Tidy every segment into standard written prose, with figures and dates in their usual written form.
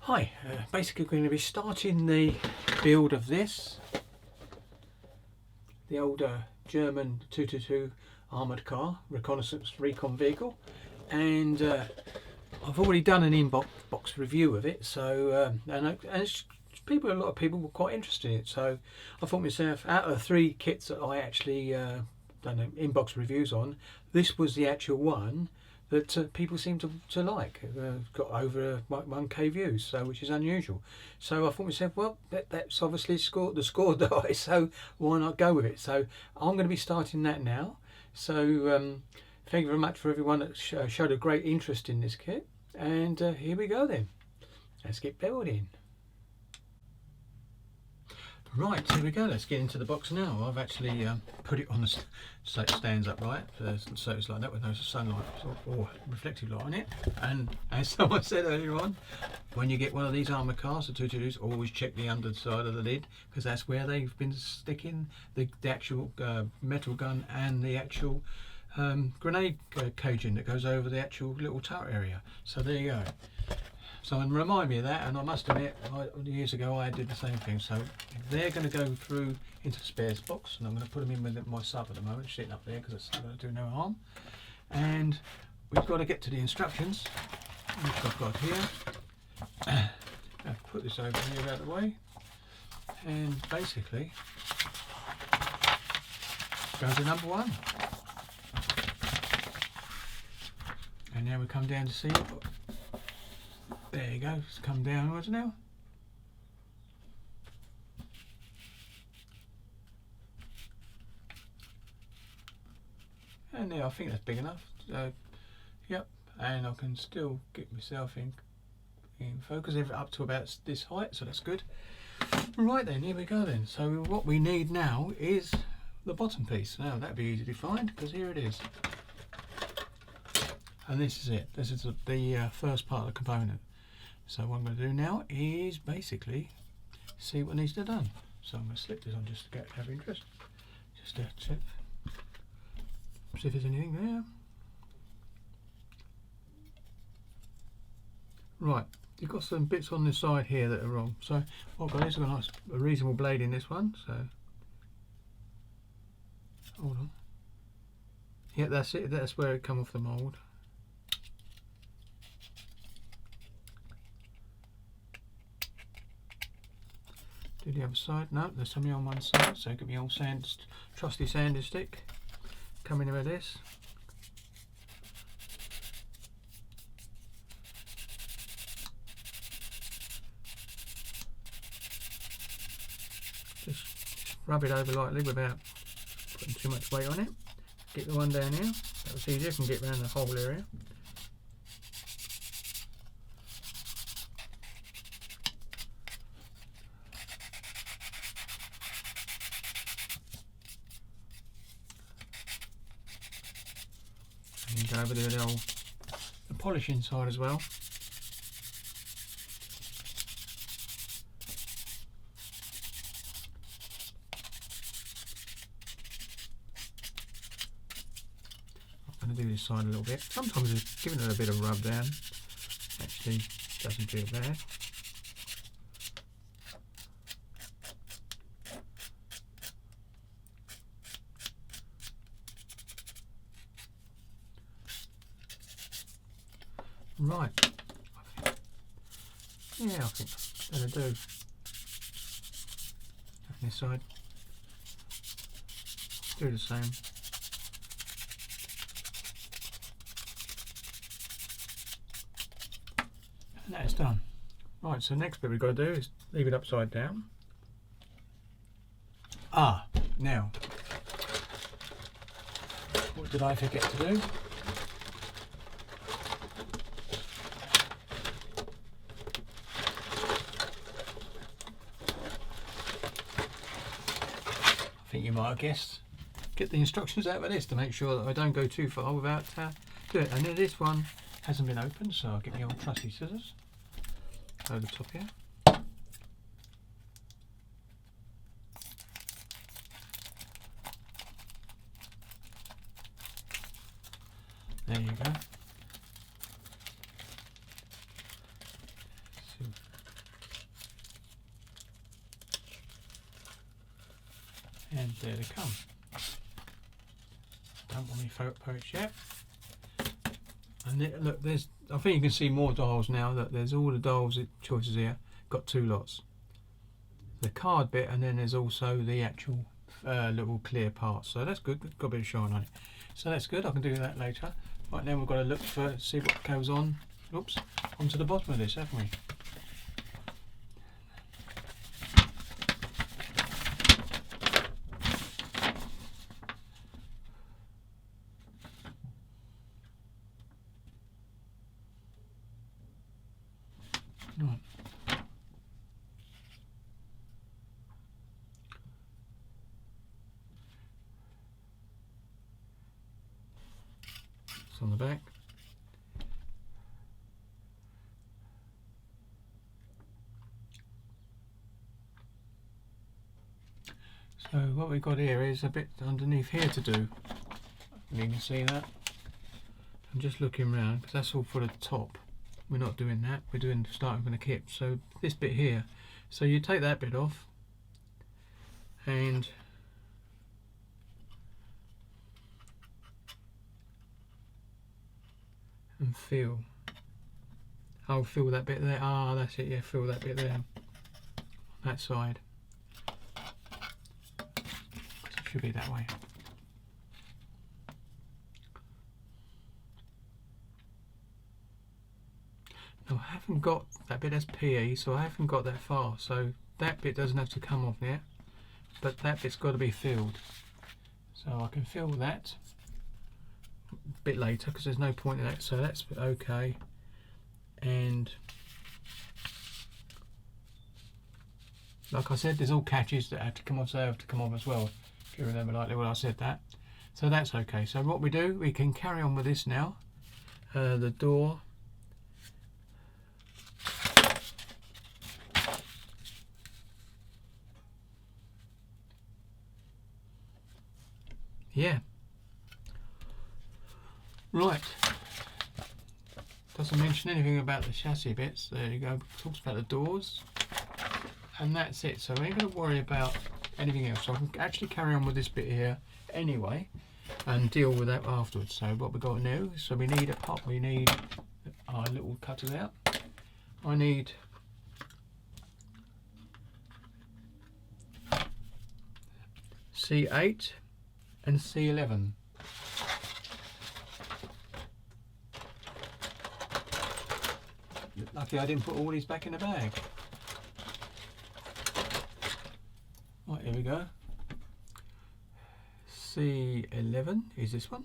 Hi, basically we're going to be starting the build of this, the old German 222 armoured car, reconnaissance recon vehicle, and I've already done an in-box review of it, so and a lot of people were quite interested in it, so I thought myself, out of the 3 kits that I actually done in-box reviews on, this was the actual one that people seem to like. Got over 1k views, so which is unusual. So I thought to myself, well, that's obviously the score die, so why not go with it? So I'm going to be starting that now. So thank you very much for everyone that showed a great interest in this kit, and here we go then. Let's get building. Right, here we go. Let's get into the box now. I've actually put it on the so it stands upright, so it's like that with no sunlight or reflective light on it. And as someone said earlier on, when you get one of these armoured cars, the 222s, always check the underside of the lid, because that's where they've been sticking the actual metal gun and the actual grenade caging that goes over the actual little turret area. So there you go. So remind me of that, and I must admit, years ago I did the same thing. So they're going to go through into the spares box, and I'm going to put them in with my sub at the moment, sitting up there because it's going to do no harm. And we've got to get to the instructions, which I've got here. I'll put this over here out of the way, and basically go to number 1. And now we come down to see it. There you go, it's come downwards now. And now I think that's big enough. Yep, and I can still get myself in focus up to about this height, so that's good. Right then, here we go then. So what we need now is the bottom piece. Now that'd be easy to find, because here it is. And this is it. This is the first part of the component. So what I'm going to do now is basically see what needs to be done. So I'm going to slip this on just to have interest. Just to check, see if there's anything there. Right, you've got some bits on the side here that are wrong. So what I've got is a reasonable blade in this one. So hold on. Yeah, that's it. That's where it come off the mould. Do the other side. No, there's something on one side, so get me old trusty sander stick coming with this. Just rub it over lightly without putting too much weight on it. Get the one down here. That was easier. I can get around the whole area. And go over the polishing side as well. I'm going to do this side a little bit. Sometimes just giving it a bit of rub down actually doesn't do it bad. Right, yeah, I think that'll do. And this side, do the same. And that's done. Right, so next bit we've got to do is leave it upside down. Now, what did I forget to do? I think you might have guessed. Get the instructions out of this to make sure that I don't go too far without doing it. And then this one hasn't been opened, so I'll get my old trusty scissors over the top here. There you go. there they come. Don't want any pokes yet. And look, there's, I think you can see more dials now. That there's all the dials choices here. Got two lots. The card bit, and then there's also the actual little clear part. So that's good. Got a bit of shine on it. So that's good. I can do that later. Right, now we've got to look for, see what goes on. Oops, onto the bottom of this, haven't we? Right. It's on the back. So what we've got here is a bit underneath here to do. You can see that. I'm just looking around because that's all for the top. We're not doing that. We're doing starting from the kit. So this bit here. So you take that bit off and feel. I'll feel that bit there. Ah, that's it. Yeah, feel that bit there. That side. It should be that way. No, I haven't got that bit as PE, so I haven't got that far. So that bit doesn't have to come off yet, but that bit's got to be filled. So I can fill that a bit later because there's no point in that. So that's okay. And like I said, there's all catches that have to come off, so they have to come off as well. If you remember lightly when I said that. So that's okay. So what we do, we can carry on with this now. The door. Yeah. Right. Doesn't mention anything about the chassis bits. There you go. Talks about the doors. And that's it. So we ain't going to worry about anything else. So I can actually carry on with this bit here anyway and deal with that afterwards. So what we've got to do, so we need a pot. We need our little cutters out. I need C8 and C11. Lucky I didn't put all these back in the bag. Right, here we go. C11 is this one.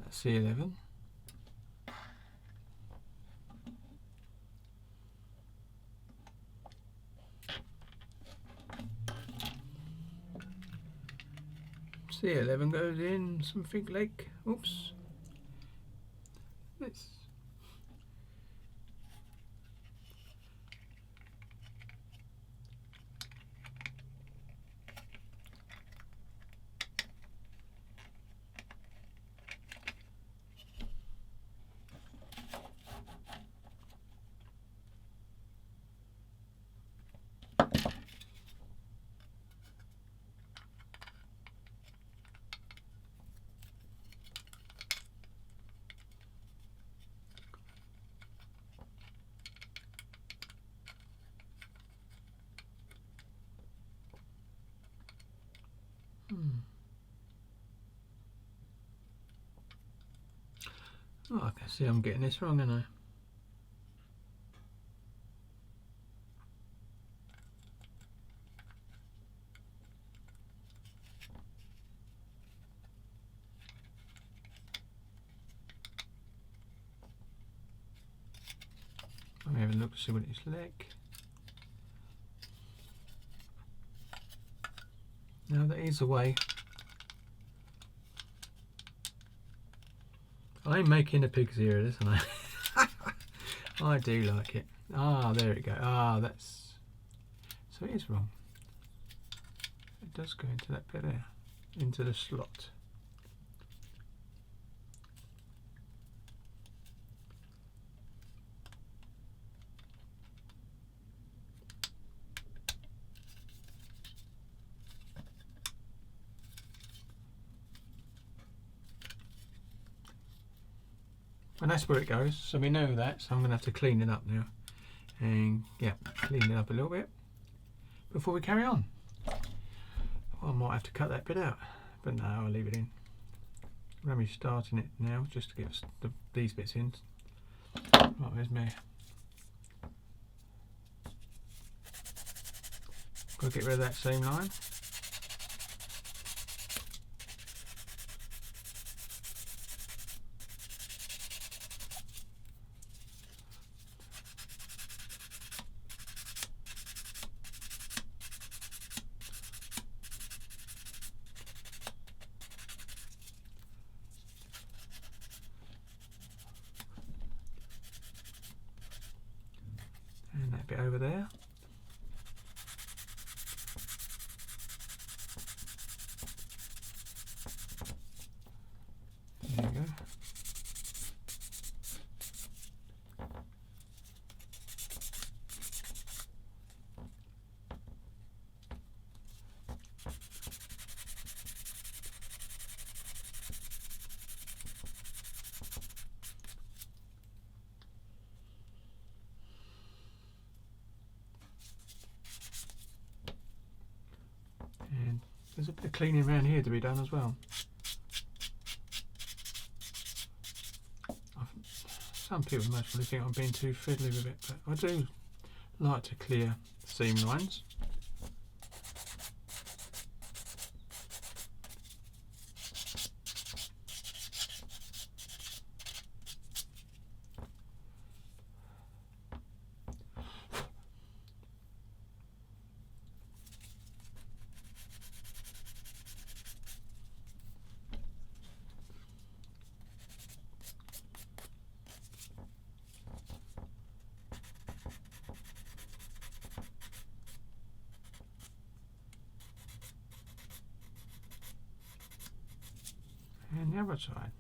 That's C11. C11 goes in something like, oops, this. Oh, I can see I'm getting this wrong, aren't I? Let me have a look to see what it's like. Now that is the way. I'm making a pig's ear, isn't I? I do like it. Ah, there we go. Ah, that's... So it is wrong. It does go into that bit there. Into the slot. And that's where it goes. So we know that, so I'm going to have to clean it up now. And yeah, clean it up a little bit before we carry on. Well, I might have to cut that bit out, but no, I'll leave it in. I'm going to be starting it now just to get these bits in. Right, where's me? Got to get rid of that seam line. And that bit over there. There you go. And there's a bit of cleaning around here to be done as well. Some people most probably think I'm being too fiddly with it, but I do like to clear seam lines. And the other side.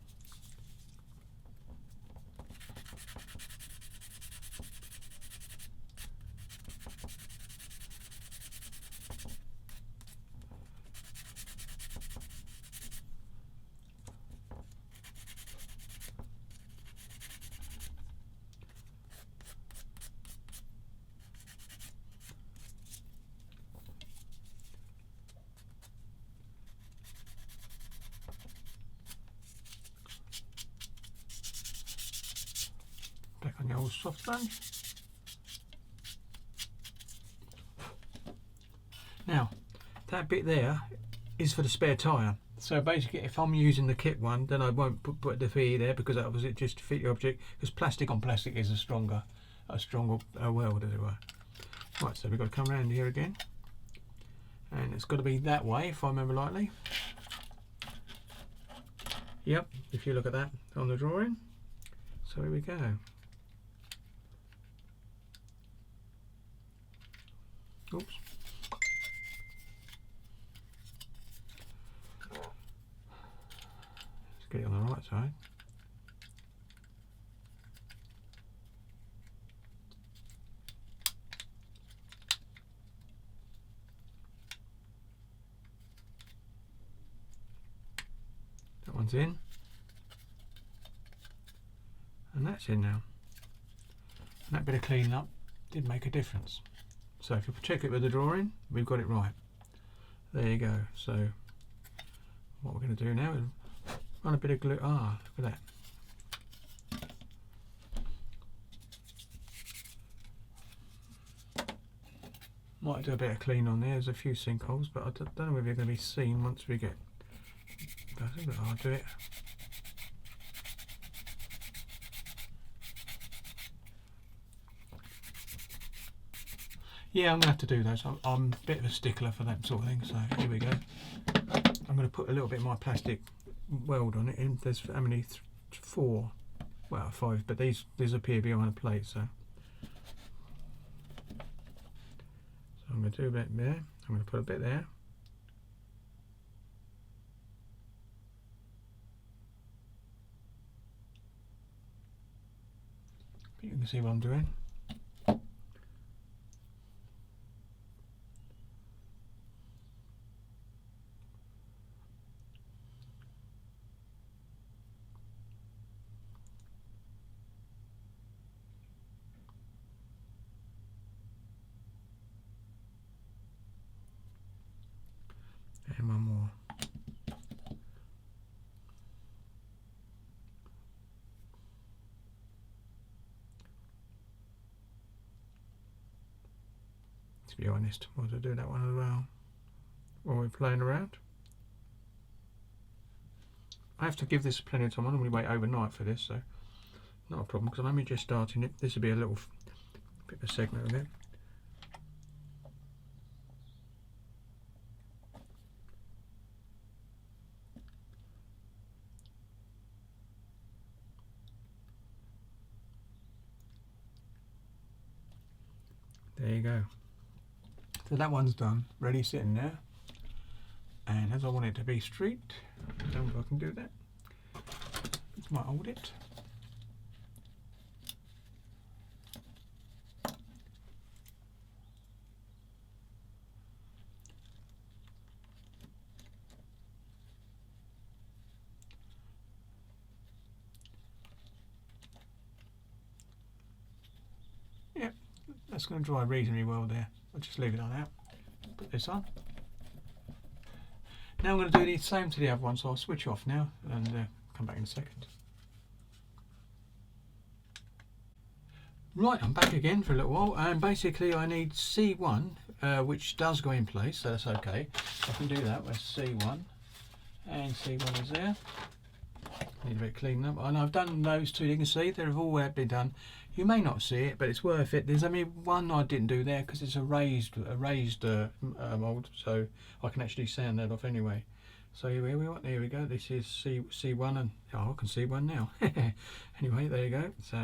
Back on the old soft sponge. Now, that bit there is for the spare tyre. So basically, if I'm using the kit one, then I won't put the fee there because that was it just to fit the object. Because plastic on plastic is a stronger weld, as it were. Right, so we've got to come around here again, and it's got to be that way if I remember rightly. Yep, if you look at that on the drawing. So here we go. Oops. Let's get it on the right side. That one's in. And that's in now. And that bit of cleaning up did make a difference. So if you check it with the drawing, we've got it right. There you go. So what we're going to do now is run a bit of glue. Ah, look at that. Might do a bit of clean on there. There's a few sinkholes, but I don't know whether they're going to be seen once we get. I think I'll do it. Yeah, I'm going to have to do those. I'm a bit of a stickler for that sort of thing, so here we go. I'm going to put a little bit of my plastic weld on it, and there's how many? 4, well 5, but these appear behind a plate, so I'm going to do a bit there. I'm going to put a bit there. But you can see what I'm doing. and one more. To be honest, we'll do that one as well while we're playing around. I have to give this plenty of time. I normally wait overnight for this, so not a problem because I'm only just starting it. This will be a little bit of a segment of it. There you go. So that one's done, ready sitting there. And as I want it to be straight, I don't know if I can do that. Just might hold it. Yep, that's going to dry reasonably well there. I'll just leave it like that. Put this on. Now I'm going to do the same to the other one, so I'll switch off now and come back in a second. Right, I'm back again for a little while, and basically I need C1, which does go in place, so that's okay. I can do that with C1, and C1 is there. Need a bit cleaning up, and I've done those two. You can see they've all been done. You may not see it, but it's worth it. There's only one I didn't do there because it's a raised mould, so I can actually sand that off anyway. So here we go. This is C1, and oh, I can see one now. Anyway, there you go. So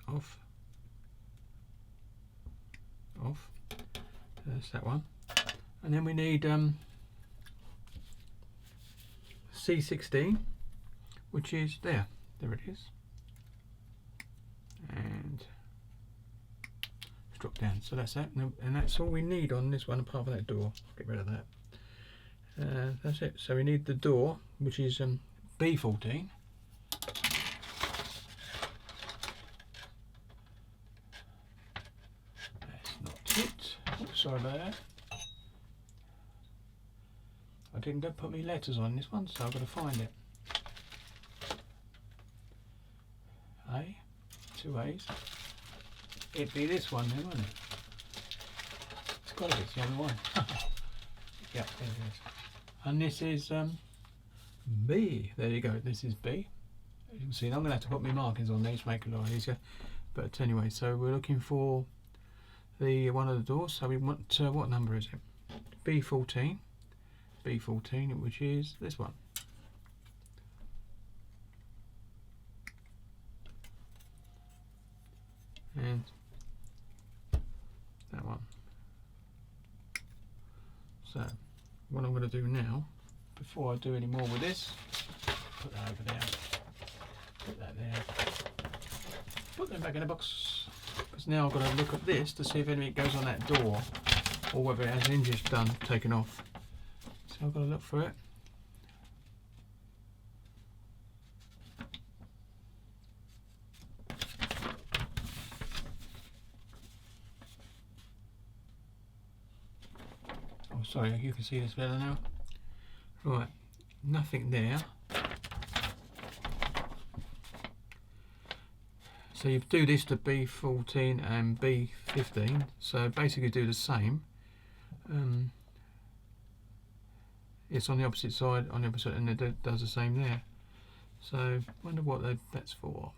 off. That's that one, and then we need C16, which is there. There it is. And drop down. So that's that, and that's all we need on this one apart from that door. Get rid of that. That's it. So we need the door, which is B14. That's not it. Oops, sorry about that. I didn't put my letters on this one, so I've got to find it. A. 2 A's. It'd be this one then, wouldn't it? It's got to be the other one. Yep, there it is. And this is B. There you go. This is B. As you can see, I'm going to have to put my markings on these to make it a lot easier. But anyway, so we're looking for the one of the doors. So we want what number is it? B14. B14, which is this one. And that one. So what I'm going to do now, before I do any more with this, put that over there, put that there, put them back in the box, because now I've got to look at this to see if anything goes on that door or whether it has hinges done, taken off. So I've got to look for it. Oh, sorry, you can see this better now. Right, nothing there. So you do this to B14 and B15. So basically do the same. It's on the opposite side, and it does the same there. So wonder what that's for.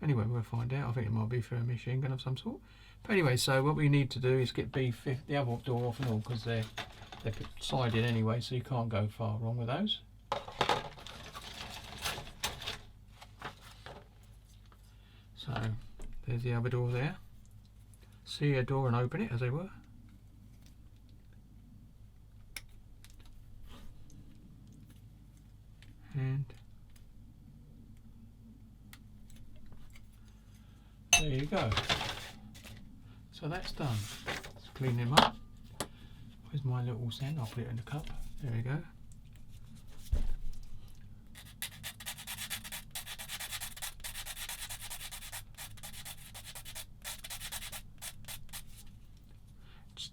Anyway, we'll find out. I think it might be for a machine gun of some sort. But anyway, so what we need to do is get the other door off and all, because they're sided anyway, so you can't go far wrong with those. So there's the other door there. See a door and open it as they were. And there you go. So that's done. Let's clean them up. Where's my little sand? I'll put it in the cup. There we go.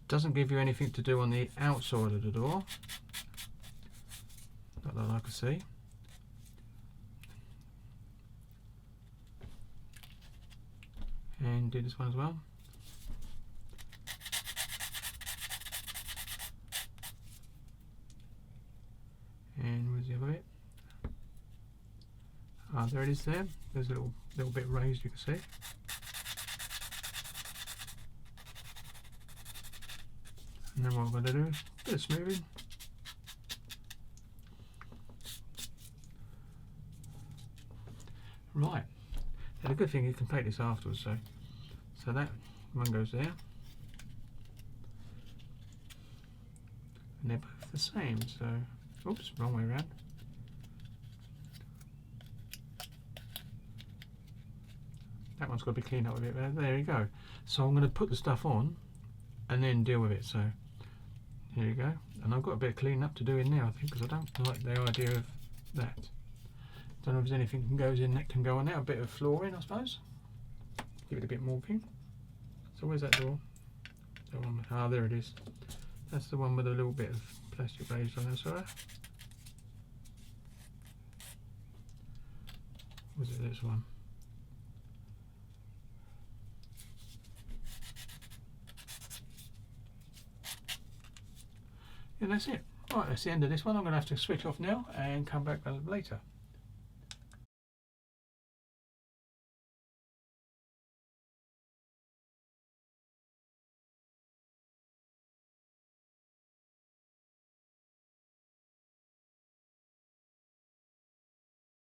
Doesn't give you anything to do on the outside of the door. Not that I can see. And do this one as well. And where's the other bit? Ah, there it is there. There's a little bit raised, you can see. And then what I'm going to do is a bit of smoothing. Right. And the good thing you can paint this afterwards, so that one goes there. And they're both the same, so oops, wrong way around. That one's got to be cleaned up a bit better. There you go. So I'm going to put the stuff on and then deal with it. So here you go. And I've got a bit of cleaning up to do in there, I think, because I don't like the idea of that. Don't know if there's anything that goes in that can go on there. A bit of flooring, I suppose. Give it a bit more pink. So where's that door? That one. Ah, there it is. That's the one with a little bit of plastic raised on it, sorry. Was it this one? Yeah, that's it. Right, that's the end of this one. I'm going to have to switch off now and come back later.